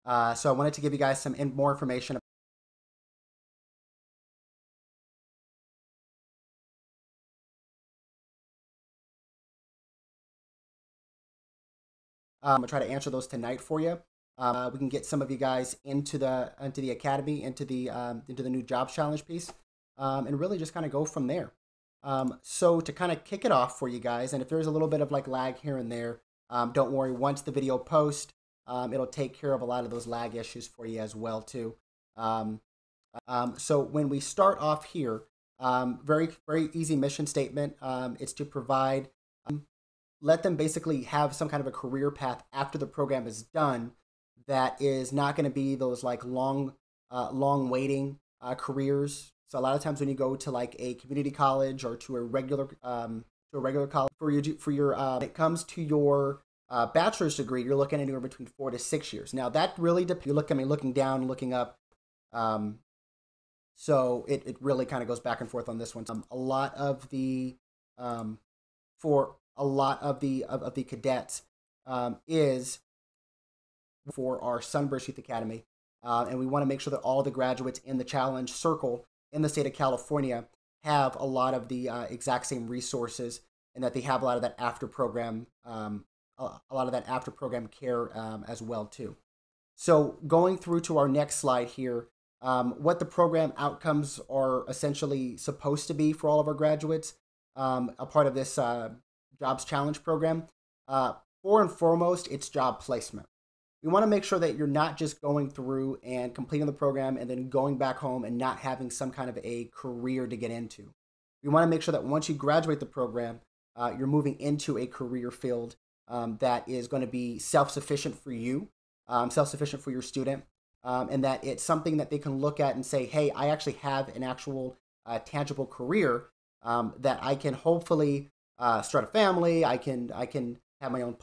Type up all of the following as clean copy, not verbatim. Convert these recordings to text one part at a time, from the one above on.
So I wanted to give you guys some more information. I'll try to answer those tonight for you. We can get some of you guys into the academy, into the new jobs challenge piece, and really just kind of go from there. So to kind of kick it off for you guys, and if there's a little bit of like lag here and there, don't worry. Once the video posts, it'll take care of a lot of those lag issues for you as well too. Um, so when we start off here, very easy mission statement. It's to provide, let them basically have some kind of a career path after the program is done that is not going to be those like long waiting careers. So a lot of times when you go to like a community college or to a regular college when it comes to your bachelor's degree, you're looking anywhere between 4 to 6 years. Now that really depends. You look, I mean, looking down, looking up. So it really kind of goes back and forth on this one. A lot of the for a lot of the cadets is for our Sunburst Youth Academy, and we want to make sure that all the graduates in the ChalleNGe circle in the state of California have a lot of the exact same resources, and that they have a lot of that after program care as well too. So going through to our next slide here, what the program outcomes are essentially supposed to be for all of our graduates, a part of this Jobs Challenge program. For and foremost, it's job placement. We want to make sure that you're not just going through and completing the program and then going back home and not having some kind of a career to get into. We want to make sure that once you graduate the program, you're moving into a career field that is going to be self-sufficient for you, self-sufficient for your student, and that it's something that they can look at and say, hey, I actually have an actual tangible career that I can hopefully start a family. I can have my own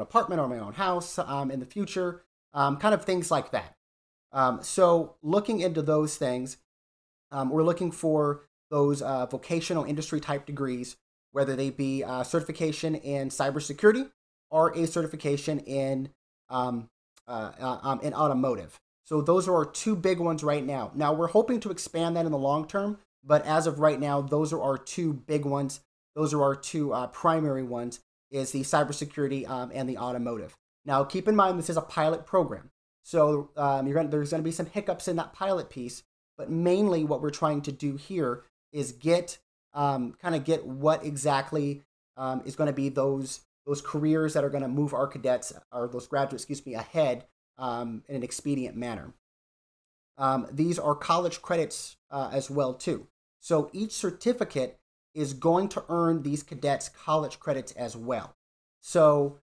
apartment or my own house in the future, kind of things like that. So looking into those things, we're looking for those vocational industry type degrees, whether they be certification in cybersecurity or a certification in automotive. So those are our two big ones right now. Now we're hoping to expand that in the long term, but as of right now, those are our two big ones. Those are our two primary ones, is the cybersecurity and the automotive. Now, keep in mind, this is a pilot program. So there's going to be some hiccups in that pilot piece, but mainly what we're trying to do here is get what exactly is going to be those careers that are going to move our cadets, or those graduates, ahead in an expedient manner. These are college credits as well, too. So each certificate is going to earn these cadets college credits as well. So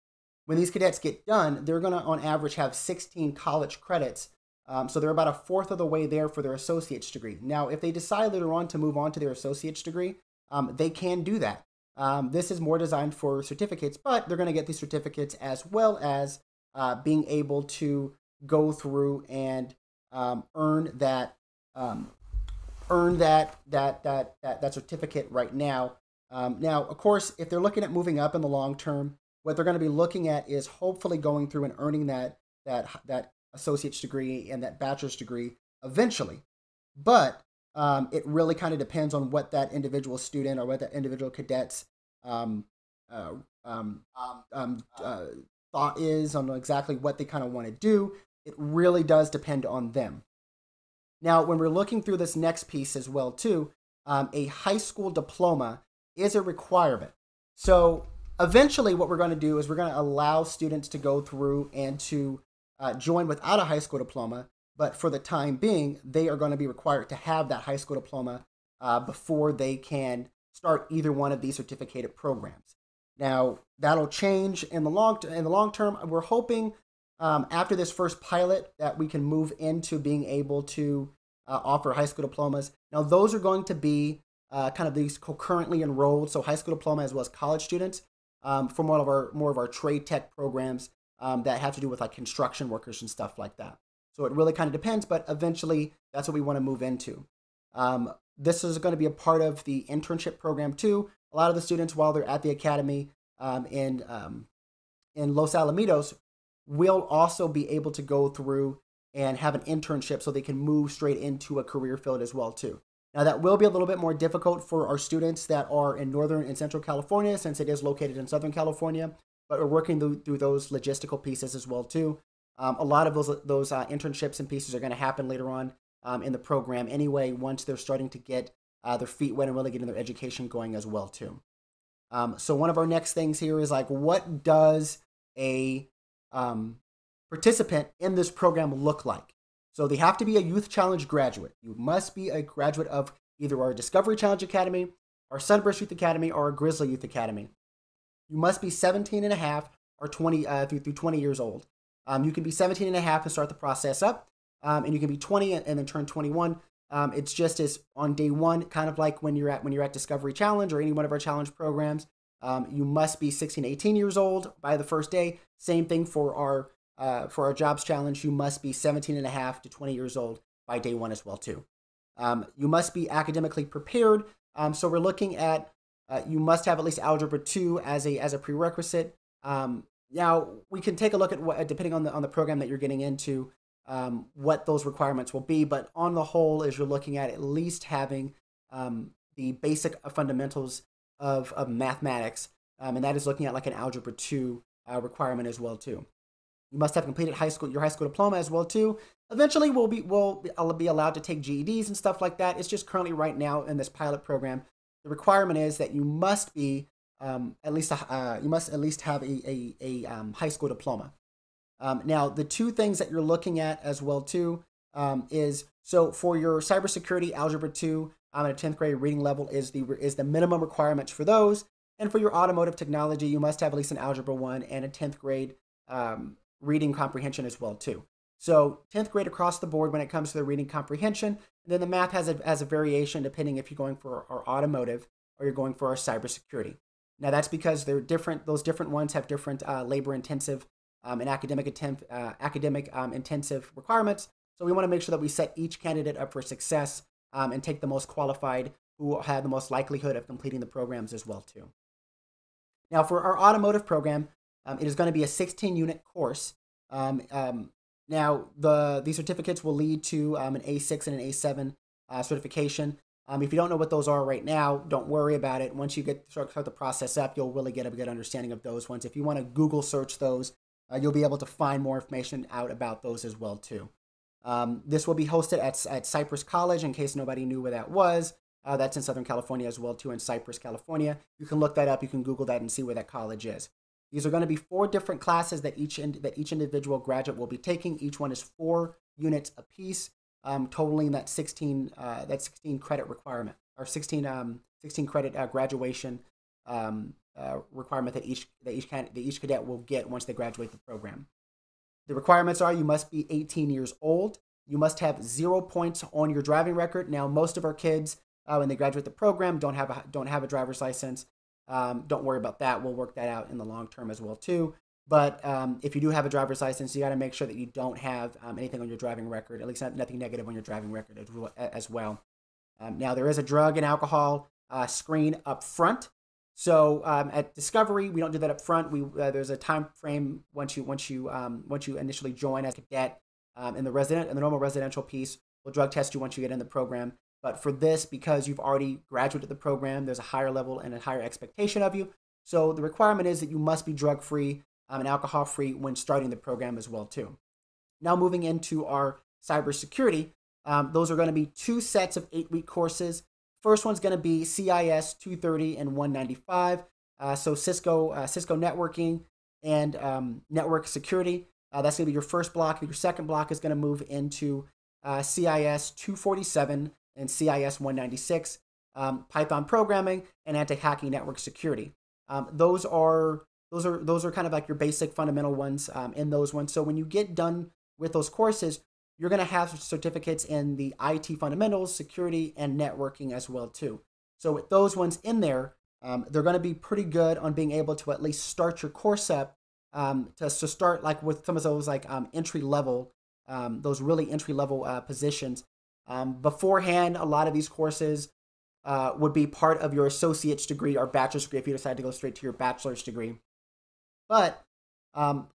when these cadets get done, they're going to, on average, have 16 college credits. So they're about a fourth of the way there for their associate's degree. Now, if they decide later on to move on to their associate's degree, they can do that. This is more designed for certificates, but they're going to get these certificates as well as being able to go through and earn that certificate right now. Now, of course, if they're looking at moving up in the long term, what they're going to be looking at is hopefully going through and earning that associate's degree and that bachelor's degree eventually. But it really kind of depends on what that individual student or what that individual cadet's thought is on exactly what they kind of want to do. It really does depend on them. Now, when we're looking through this next piece as well, too, a high school diploma is a requirement. So eventually what we're going to do is we're going to allow students to go through and to join without a high school diploma. But for the time being, they are going to be required to have that high school diploma before they can start either one of these certificated programs. Now, that'll change in the long term. We're hoping after this first pilot that we can move into being able to offer high school diplomas. Now, those are going to be kind of these concurrently enrolled, so high school diploma as well as college students for more of our trade tech programs that have to do with like construction workers and stuff like that. So it really kind of depends, but eventually that's what we want to move into. This is going to be a part of the internship program too. A lot of the students, while they're at the academy in Los Alamitos, will also be able to go through and have an internship so they can move straight into a career field as well too. Now that will be a little bit more difficult for our students that are in Northern and Central California since it is located in Southern California, but we're working through those logistical pieces as well too. A lot of those internships and pieces are going to happen later on in the program anyway, once they're starting to get their feet wet and really getting their education going as well too. So one of our next things here is like, what does a participant in this program look like? So they have to be a Youth Challenge graduate. You must be a graduate of either our Discovery Challenge Academy, our Sunburst Youth Academy, or our Grizzly Youth Academy. You must be 17 and a half or 20 through 20 years old. You can be 17 and a half and start the process up, and you can be 20 and then turn 21. It's just as on day one, kind of like when you're at Discovery Challenge or any one of our challenge programs. You must be 16, 18 years old by the first day. Same thing for our Jobs Challenge. You must be 17 and a half to 20 years old by day one as well too. You must be academically prepared. So we're looking at you must have at least Algebra 2 as a prerequisite. Now we can take a look at what, depending on the program that you're getting into, what those requirements will be. But on the whole, is you're looking at least having the basic fundamentals of mathematics, and that is looking at like an Algebra 2 requirement as well too. You must have completed your high school diploma as well too. Eventually, we'll be allowed to take GEDs and stuff like that. It's just currently right now in this pilot program, the requirement is that you must be at least have a high school diploma. Now, the two things that you're looking at as well too is, so for your cybersecurity Algebra 2 at a 10th grade reading level is the minimum requirements for those, and for your automotive technology, you must have at least an Algebra 1 and a 10th grade reading comprehension as well too. So 10th grade across the board when it comes to the reading comprehension. And then the math has a variation depending if you're going for our automotive or you're going for our cybersecurity. Now that's because they're different. Those different ones have different labor intensive and academic intensive requirements. So we want to make sure that we set each candidate up for success and take the most qualified who have the most likelihood of completing the programs as well too. Now for our automotive program, it is going to be a 16-unit course. Now, these certificates will lead to an A6 and an A7 certification. If you don't know what those are right now, don't worry about it. Once you start the process up, you'll really get a good understanding of those ones. If you want to Google search those, you'll be able to find more information out about those as well too. This will be hosted at Cypress College, in case nobody knew where that was. That's in Southern California as well too, in Cypress, California. You can look that up. You can Google that and see where that college is. These are going to be 4 different classes that each individual graduate will be taking. Each one is 4 units apiece, totaling that 16 credit requirement, or 16 credit graduation requirement that each cadet will get once they graduate the program. The requirements are: you must be 18 years old. You must have 0 points on your driving record. Now, most of our kids, when they graduate the program, don't have a driver's license. Don't worry about that. We'll work that out in the long term as well too. But if you do have a driver's license, you got to make sure that you don't have anything on your driving record, at least nothing negative on your driving record as well. Now there is a drug and alcohol screen up front. So at Discovery, we don't do that up front. There's a time frame once you initially join as a cadet in the normal residential piece. We'll drug test you once you get in the program. But for this, because you've already graduated the program, there's a higher level and a higher expectation of you. So the requirement is that you must be drug-free and alcohol-free when starting the program as well too. Now moving into our cybersecurity, those are going to be 2 sets of 8-week courses. First one's going to be CIS 230 and 195. So Cisco networking and network security. That's going to be your first block. Your second block is going to move into CIS 247 and CIS 196, Python programming and anti-hacking network security. Those are kind of like your basic fundamental ones in those ones. So when you get done with those courses, you're going to have certificates in the IT fundamentals, security, and networking as well too. So with those ones in there, they're going to be pretty good on being able to at least start your course up to start like with some of those like entry level, those really entry level positions. Beforehand, a lot of these courses would be part of your associate's degree or bachelor's degree if you decide to go straight to your bachelor's degree. But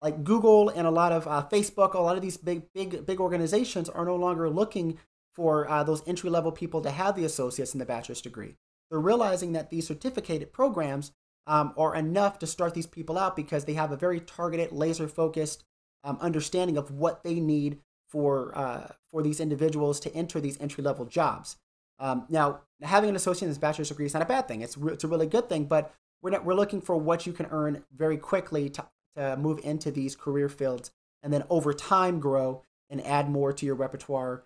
like Google and a lot of Facebook, a lot of these big organizations are no longer looking for those entry-level people to have the associates and the bachelor's degree. They're realizing that these certificated programs are enough to start these people out because they have a very targeted, laser-focused understanding of what they need for these individuals to enter these entry-level jobs. Now, having an associate and bachelor's degree is not a bad thing. It's a really good thing, but we're looking for what you can earn very quickly to move into these career fields, and then over time grow and add more to your repertoire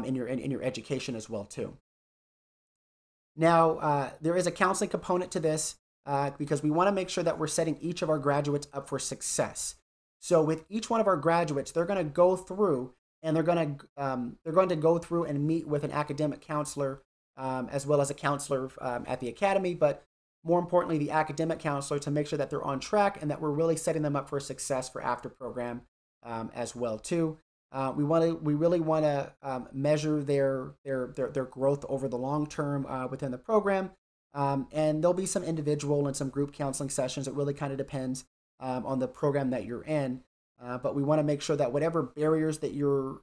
in your education as well too. Now, there is a counseling component to this because we want to make sure that we're setting each of our graduates up for success. So with each one of our graduates, they're going to go through and they're going to go through and meet with an academic counselor as well as a counselor at the academy, but more importantly, the academic counselor, to make sure that they're on track and that we're really setting them up for success for after program as well too. We really want to measure their growth over the long term within the program, and there'll be some individual and some group counseling sessions. It really kind of depends on the program that you're in, but we want to make sure that whatever barriers that you're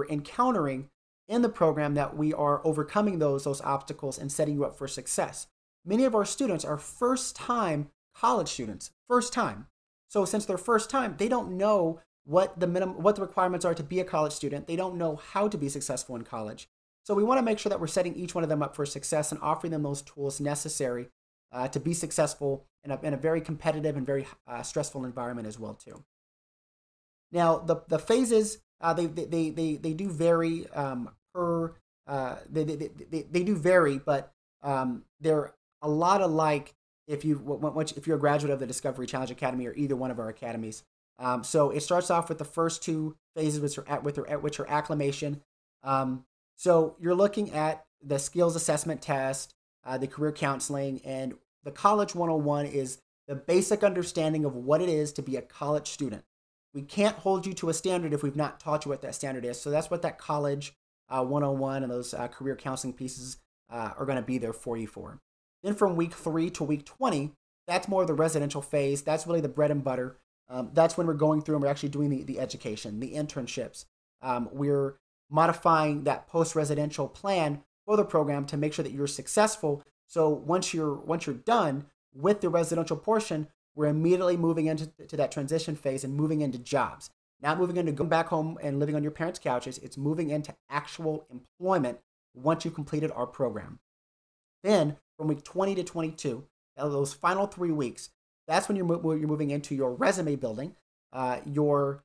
encountering in the program, that we are overcoming those obstacles and setting you up for success. Many of our students are first-time college students, first time. So since they're first time, they don't know what the requirements are to be a college student. They don't know how to be successful in college. So we want to make sure that we're setting each one of them up for success and offering them those tools necessary to be successful in a very competitive and very stressful environment as well too. Now the phases they do vary they do vary, but they're a lot alike if you're a graduate of the Discovery Challenge Academy or either one of our academies. So it starts off with the first two phases, which are acclimation. So you're looking at the skills assessment test, the career counseling, and the College 101 is the basic understanding of what it is to be a college student. We can't hold you to a standard if we've not taught you what that standard is. So that's what that College 101 and those career counseling pieces are going to be there for you for. Then from week 3 to week 20, that's more of the residential phase. That's really the bread and butter. That's when we're going through and we're actually doing the education, the internships. We're modifying that post-residential plan for the program to make sure that you're successful. So once you're done with the residential portion, we're immediately moving into that transition phase and moving into jobs. Not moving into going back home and living on your parents' couches. It's moving into actual employment once you've completed our program. Then from week 20 to 22, those final 3 weeks, that's when you're moving into your resume building, your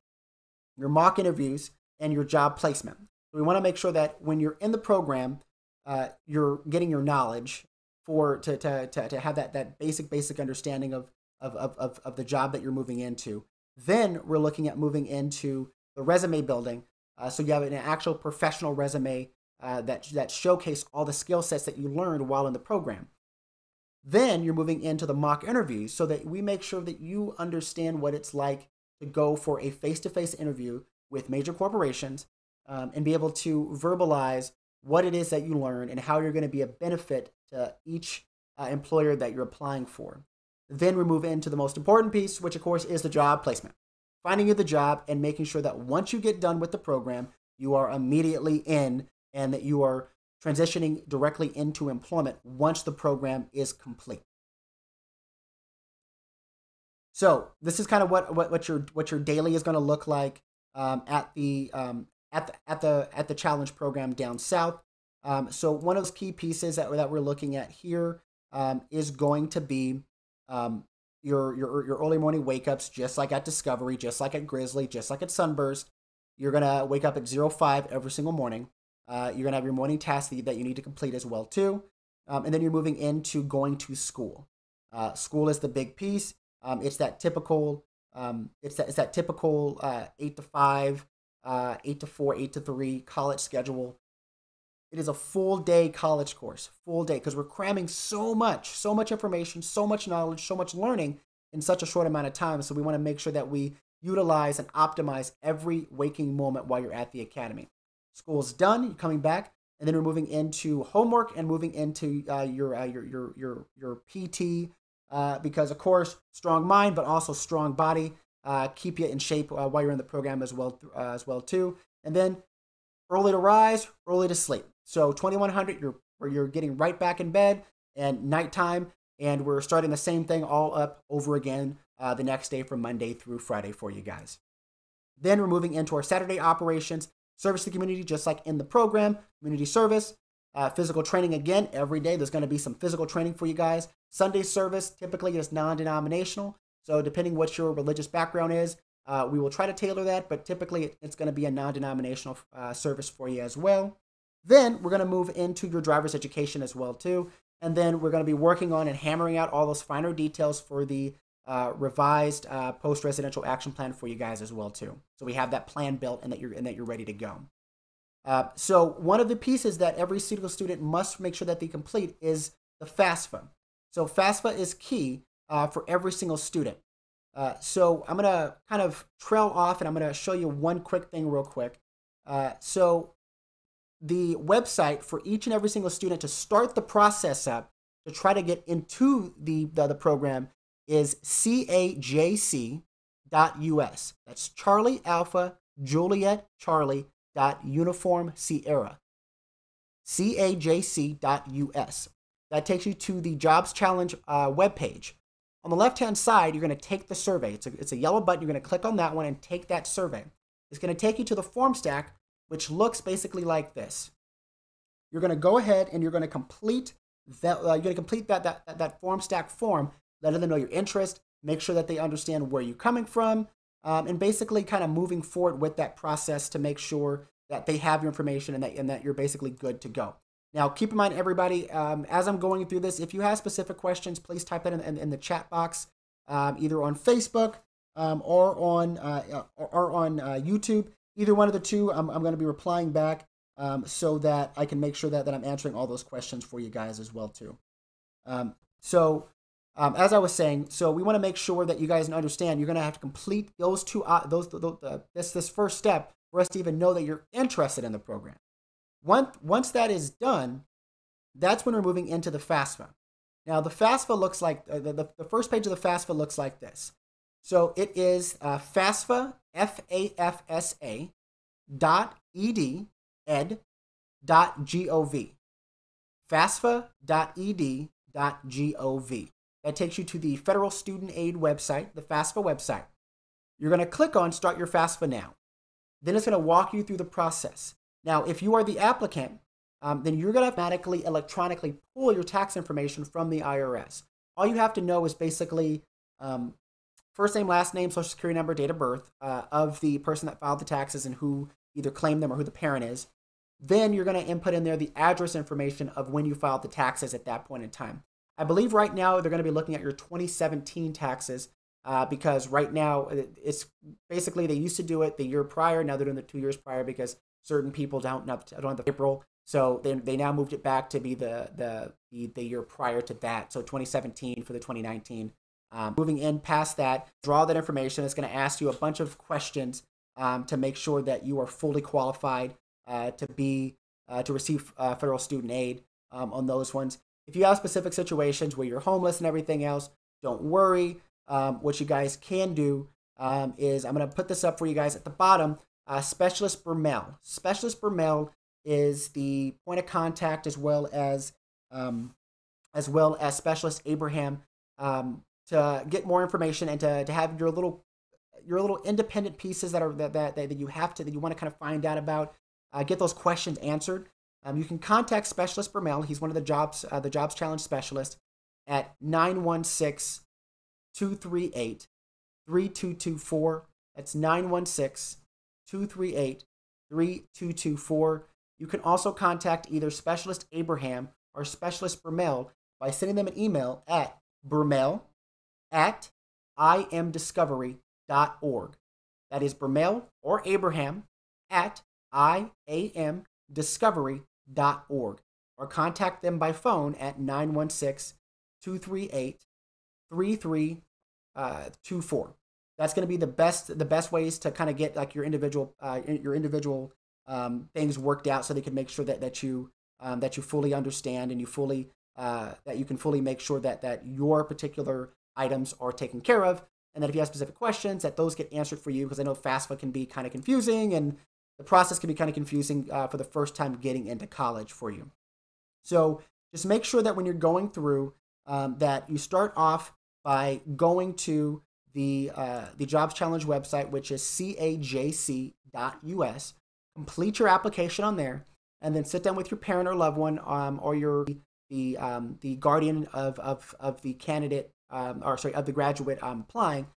mock interviews, and your job placement. So we want to make sure that when you're in the program, you're getting your knowledge to have that basic understanding of the job that you're moving into. Then we're looking at moving into the resume building, so you have an actual professional resume that showcase all the skill sets that you learned while in the program. Then you're moving into the mock interviews so that we make sure that you understand what it's like to go for a face-to-face interview with major corporations and be able to verbalize what it is that you learn and how you're going to be a benefit to each employer that you're applying for. Then we move into the most important piece, which of course is the job placement. Finding you the job and making sure that once you get done with the program, you are immediately in and that you are transitioning directly into employment once the program is complete. So this is kind of what your daily is going to look like at the ChalleNGe program down south. So one of those key pieces that we're looking at here is going to be your early morning wake ups, just like at Discovery, just like at Grizzly, just like at Sunburst. You're gonna wake up at 05 every single morning. You're gonna have your morning tasks that you need to complete as well too, and then you're moving into going to school. School is the big piece. It's that typical 8 to 5, 8 to 4, 8 to 3 college schedule. It is a full day college course, full day, because we're cramming so much information, so much knowledge, so much learning in such a short amount of time. So we want to make sure that we utilize and optimize every waking moment while you're at the academy. School's done, you're coming back, and then we're moving into homework and moving into your PT, because of course, strong mind, but also strong body. keep you in shape while you're in the program as well too. And then early to rise, early to sleep. So 2100, you're getting right back in bed, and nighttime, and we're starting the same thing all up over again the next day from Monday through Friday for you guys. Then we're moving into our Saturday operations, service to the community, just like in the program, community service, physical training again every day. There's going to be some physical training for you guys. Sunday service typically is non-denominational, so depending what your religious background is, we will try to tailor that, but typically it's going to be a non-denominational service for you as well. Then we're going to move into your driver's education as well too, and then we're going to be working on and hammering out all those finer details for the revised post-residential action plan for you guys as well too. So we have that plan built and that you're ready to go. So one of the pieces that every single student must make sure that they complete is the FAFSA. So FAFSA is key for every single student. So I'm going to kind of trail off and I'm going to show you one quick thing real quick. So the website for each and every single student to start the process up to try to get into the program is CAJC.us. That's Charlie Alpha Juliet Charlie Uniform Sierra. CAJC.us. That takes you to the Jobs Challenge webpage. On the left-hand side, you're going to take the survey. It's a yellow button. You're going to click on that one and take that survey. It's going to take you to the form stack, which looks basically like this. You're going to go ahead and you're going to complete that. You're going to complete that form stack form, letting them know your interest, make sure that they understand where you're coming from, and basically kind of moving forward with that process to make sure that they have your information and that you're basically good to go. Now, keep in mind, everybody, as I'm going through this, if you have specific questions, please type that in the chat box, either on Facebook or on YouTube. Either one of the two, I'm going to be replying back so that I can make sure that I'm answering all those questions for you guys as well too. As I was saying, so we want to make sure that you guys understand you're going to have to complete those two, this first step for us to even know that you're interested in the program. Once that is done, that's when we're moving into the FAFSA. Now, the FAFSA looks like, the first page of the FAFSA looks like this. So it is FAFSA, FAFSA, ed.gov. FAFSA.ed.gov. That takes you to the Federal Student Aid website, the FAFSA website. You're going to click on Start Your FAFSA Now. Then it's going to walk you through the process. Now, if you are the applicant, then you're going to automatically electronically pull your tax information from the IRS. All you have to know is basically first name, last name, social security number, date of birth of the person that filed the taxes and who either claimed them or who the parent is. Then you're going to input in there the address information of when you filed the taxes at that point in time. I believe right now they're going to be looking at your 2017 taxes because right now it's basically they used to do it the year prior. Now they're doing the 2 years prior because certain people don't have the April. So they now moved it back to be the year prior to that. So 2017 for the 2019. Moving in past that, draw that information. It's going to ask you a bunch of questions to make sure that you are fully qualified to receive federal student aid on those ones. If you have specific situations where you're homeless and everything else, don't worry. What you guys can do is I'm going to put this up for you guys at the bottom. Specialist Bermel. Specialist Bermel is the point of contact as well as Specialist Abraham to get more information and to have your little independent pieces that you want to kind of find out about, get those questions answered. You can contact Specialist Bermel. He's one of the Jobs Challenge specialists at 916-238-3224. That's 916-238-3224. You can also contact either Specialist Abraham or Specialist Bermel by sending them an email at bermel@iamdiscovery.org. That is Bermel or Abraham at iamdiscovery.org. Or contact them by phone at 916-238-3324. That's going to be the best ways to kind of get like your individual things worked out, so they can make sure that you fully understand and that you can fully make sure that your particular items are taken care of And then if you have specific questions, that those get answered for you, because I know FAFSA can be kind of confusing, and the process can be kind of confusing for the first time getting into college for you. So just make sure that when you're going through that you start off by going to the Jobs Challenge website, which is cajc.us. Complete your application on there, and then sit down with your parent or loved one, or the guardian of the candidate, of the graduate applying.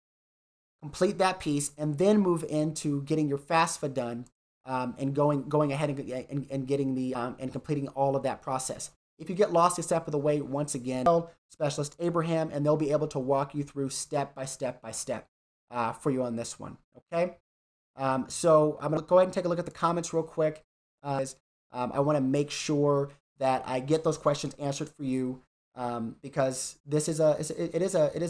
Complete that piece, and then move into getting your FAFSA done, and going ahead and getting the and completing all of that process. If you get lost a step of the way, once again, Specialist Abraham, and they'll be able to walk you through step by step for you on this one. Okay. So I'm going to go ahead and take a look at the comments real quick. I want to make sure that I get those questions answered for you, because it is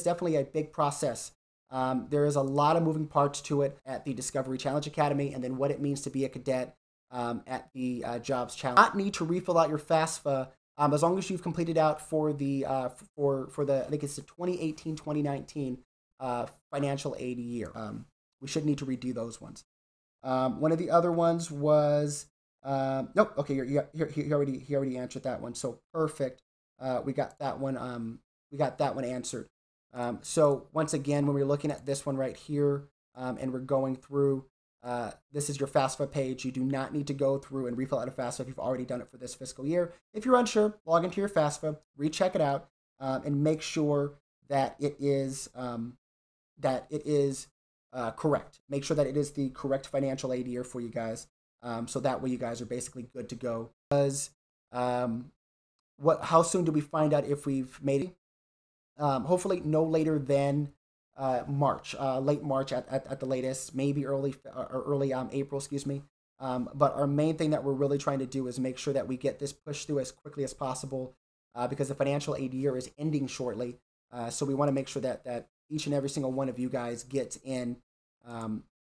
definitely a big process. There is a lot of moving parts to it at the Discovery Challenge Academy, and then what it means to be a cadet at the Jobs Challenge. You do not need to refill out your FAFSA as long as you've completed out for the for the, I think it's the 2018-2019 financial aid year. We should need to redo those ones. One of the other ones was nope. Okay, he already answered that one. So perfect. We got that one. We got that one answered. So once again, when we're looking at this one right here, and we're going through, this is your FAFSA page. You do not need to go through and refill out a FAFSA if you've already done it for this fiscal year. If you're unsure, log into your FAFSA, recheck it out, and make sure that it is correct. Make sure that it is the correct financial aid year for you guys, so that way you guys are basically good to go. Because how soon do we find out if we've made it? Hopefully no later than March, late March at the latest, maybe early April, excuse me. But our main thing that we're really trying to do is make sure that we get this pushed through as quickly as possible, because the financial aid year is ending shortly. So we want to make sure that each and every single one of you guys gets in,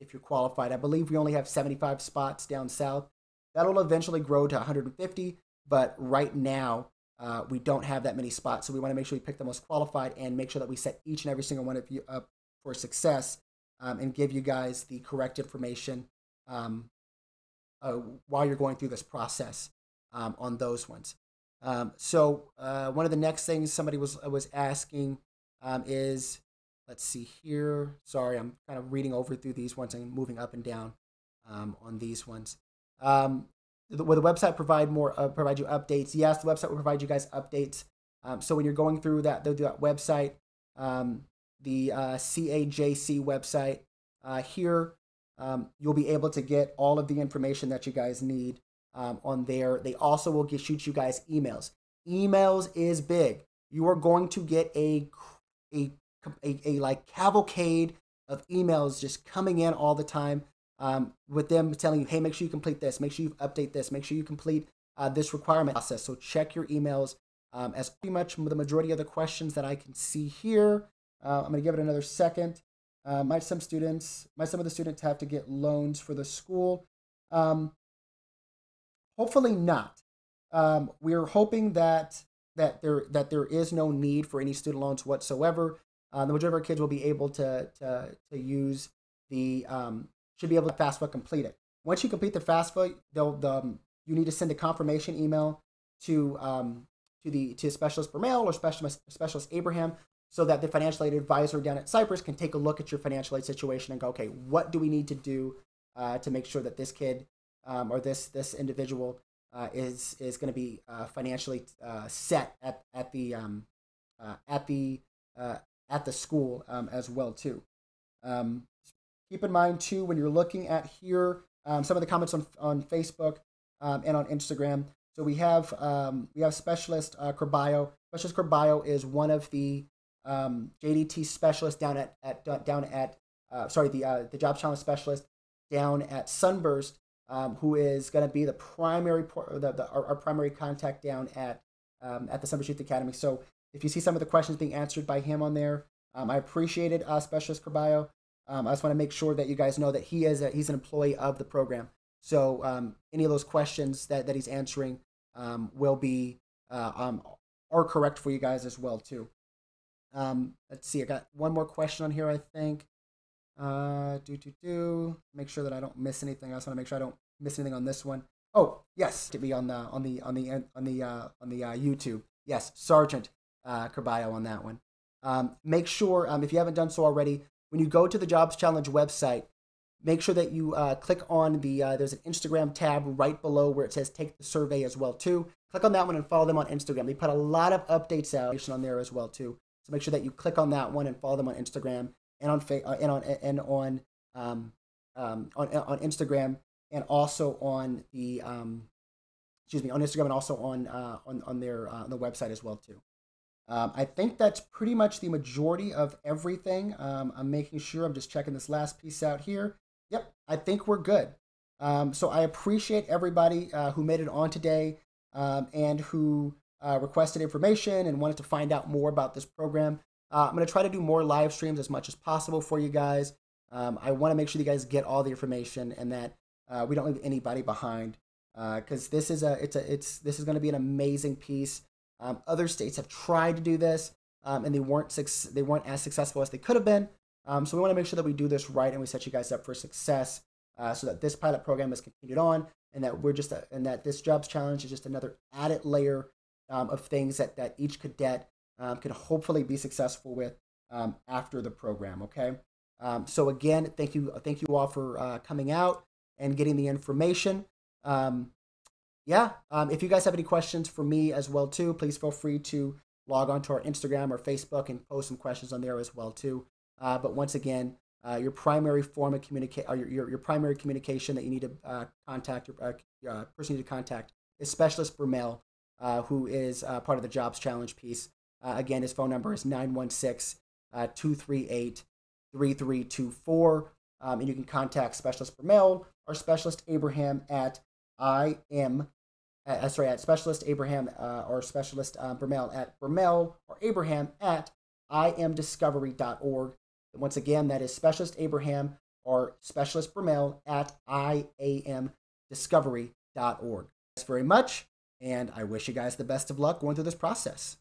if you're qualified. I believe we only have 75 spots down south. That'll eventually grow to 150, but right now we don't have that many spots. So we want to make sure we pick the most qualified and make sure that we set each and every single one of you up for success, and give you guys the correct information while you're going through this process on those ones. So one of the next things somebody was asking is, let's see here. Sorry, I'm kind of reading over through these ones and moving up and down on these ones. Will the website provide you updates? Yes, the website will provide you guys updates. So when you're going through that website, the CAJC website here, you'll be able to get all of the information that you guys need on there. They also will shoot you guys emails. Emails is big. You are going to get a like cavalcade of emails just coming in all the time, with them telling you, hey, make sure you complete this, make sure you update this, make sure you complete this requirement process. So check your emails. As pretty much the majority of the questions that I can see here. I'm going to give it another second. Some of the students have to get loans for the school. Hopefully not. We're hoping that there is no need for any student loans whatsoever. The majority of our kids will be able to use the should be able to FAFSA complete it. Once you complete the FAFSA, you need to send a confirmation email to Specialist Bermel or Specialist Abraham, so that the financial aid advisor down at Cypress can take a look at your financial aid situation and go, okay, what do we need to do to make sure that this kid or this individual is going to be financially set at the school as well too. Keep in mind too, when you're looking at here, some of the comments on Facebook and on Instagram. So we have Specialist Corbayo. Specialist Corbayo is one of the JDT specialists down at the Jobs Challenge specialist down at Sunburst, who is going to be the primary our primary contact down at the Sunburst Youth Academy. So if you see some of the questions being answered by him on there, I appreciate it, Specialist Corbayo. I just want to make sure that you guys know that he's an employee of the program. So any of those questions that he's answering will be are correct for you guys as well too. Let's see. I got one more question on here, I think. Make sure that I don't miss anything. I just want to make sure I don't miss anything on this one. Oh, yes, to be on the YouTube. Yes, Sergeant Carballo on that one. Make sure, if you haven't done so already, when you go to the Jobs Challenge website, make sure that you click on there's an Instagram tab right below where it says take the survey as well too. Click on that one and follow them on Instagram. They put a lot of updates out on there as well too. So make sure that you click on that one and follow them on Instagram and on Instagram, and also on the on Instagram, and also on their the website as well too. I think that's pretty much the majority of everything. I'm making sure, I'm just checking this last piece out here. Yep, I think we're good. So I appreciate everybody who made it on today and who requested information and wanted to find out more about this program. I'm going to try to do more live streams as much as possible for you guys. I want to make sure you guys get all the information and that we don't leave anybody behind, because this is going to be an amazing piece. Other states have tried to do this, and they weren't as successful as they could have been. So we want to make sure that we do this right and we set you guys up for success, so that this pilot program is continued on, and that this Jobs Challenge is just another added layer of things that each cadet can hopefully be successful with after the program. Okay. So again, thank you all for coming out and getting the information. If you guys have any questions for me as well too, please feel free to log on to our Instagram or Facebook and post some questions on there as well too. But once again, your primary form of your primary communication that you need to contact, your person you need to contact is Specialist Brumell, who is part of the Jobs Challenge piece. Again, his phone number is 916-238-3324. And you can contact Specialist Brumell or Specialist Abraham at Specialist Abraham or Specialist Brumell at Brumell or Abraham at imdiscovery.org. And once again, that is Specialist Abraham or Specialist Brumell at iamdiscovery.org. Thanks very much, and I wish you guys the best of luck going through this process.